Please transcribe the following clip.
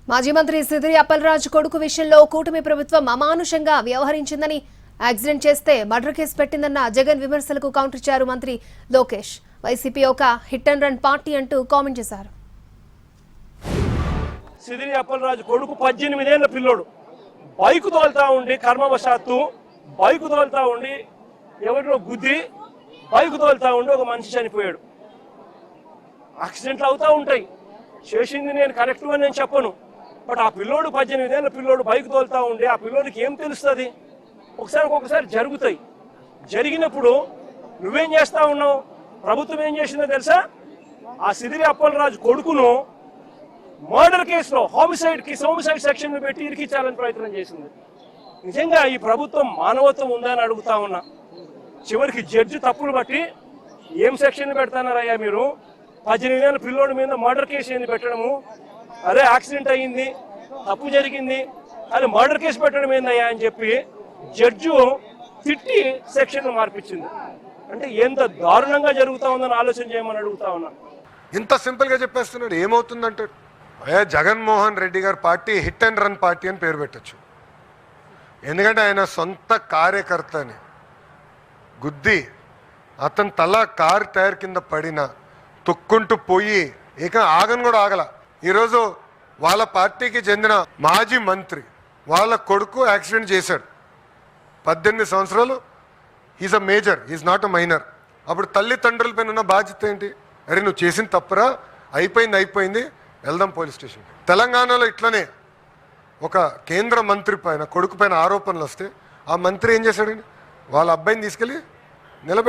మాజీ మంత్రి సిదిరి అప్పలరాజు కొడుకు విషయంలో కూటమి ప్రభుత్వం అమానుషంగా వ్యవహరించిందని, యాక్సిడెంట్ చేస్తే మర్డర్ కేసు పెట్టిందన్న జగన్ విమర్శలకు కౌంటర్ ఇచ్చారు మంత్రి లోకేష్. వైసీపీ ఒక హిట్ అండ్ రన్ పార్టీ అంటూ కామెంట్ చేశారు. సిదిరి అప్పలరాజు కొడుకు 18 ఏళ్ల పిల్లోడు బైక్ తోలుతా ఉండి కర్మవశాత్తు బైక్ తోలుతా ఉండి ఎవరిలో గుద్ది బైక్ తోలుతా ఉండి ఒక మనిషి చనిపోయాడు. యాక్సిడెంట్లు అవుతూ ఉంటాయి. చేసింది నేను కరెక్ట్ అని నేను చెప్పను. బట్ ఆ పిల్లోడు 18 ఏళ్ల పిల్లోడు బైక్ తోలుతా ఉండి ఆ పిల్లోడికి ఏం తెలుస్తుంది? ఒకసారి జరుగుతాయి. జరిగినప్పుడు నువ్వేం చేస్తా ఉన్నావు? ప్రభుత్వం ఏం చేసిందో తెలుసా? ఆ సిదిరి అప్పలరాజు కొడుకును మర్డర్ కేసులో హోమిసైడ్ సెక్షన్ పెట్టి ఇరికించాలని ప్రయత్నం చేసింది. నిజంగా ఈ ప్రభుత్వం మానవత్వం ఉందా అని అడుగుతా ఉన్నా. చివరికి జడ్జి తప్పులు బట్టి ఏం సెక్షన్ పెడతానారయ్యా మీరు? 18 ఏళ్ళ పిల్లోడి మీద మర్డర్ కేసు ఏంది పెట్టడము? అరే యాక్సిడెంట్ అయ్యింది, తప్పు జరిగింది, అది మర్డర్ కేసు పెట్టడం ఏందయ్యా అని చెప్పి జడ్జు తిట్టి సెక్షన్ మార్పించింది. అంటే ఎంత దారుణంగా జరుగుతా ఉందని ఆలోచన చేయమని అడుగుతా ఉన్నా. ఇంత సింపుల్గా చెప్పేస్తున్నాడు. ఏమవుతుందంటే జగన్మోహన్ రెడ్డి గారి party hit and run party అని పేరు పెట్టచ్చు. ఎందుకంటే ఆయన సొంత కార్యకర్తని గుద్ది అతని తల కారు టైర్ కింద పడిన తొక్కుంటూ పోయి ఆగను కూడా ఆగల. ఈరోజు వాళ్ళ పార్టీకి చెందిన మాజీ మంత్రి వాళ్ళ కొడుకు యాక్సిడెంట్ చేశాడు. 18 సంవత్సరాలు. Is a major, is not a minor. అప్పుడు తల్లిదండ్రుల పైన ఉన్న బాధ్యత ఏంటి? అరే నువ్వు చేసిన తప్పురా, అయిపోయింది, వెళ్దాం పోలీస్ స్టేషన్. తెలంగాణలో ఇట్లనే ఒక కేంద్ర మంత్రి పైన కొడుకు పైన ఆరోపణలు వస్తే ఆ మంత్రి ఏం చేశాడండి? వాళ్ళ అబ్బాయిని తీసుకెళ్ళి నిలబెట్టి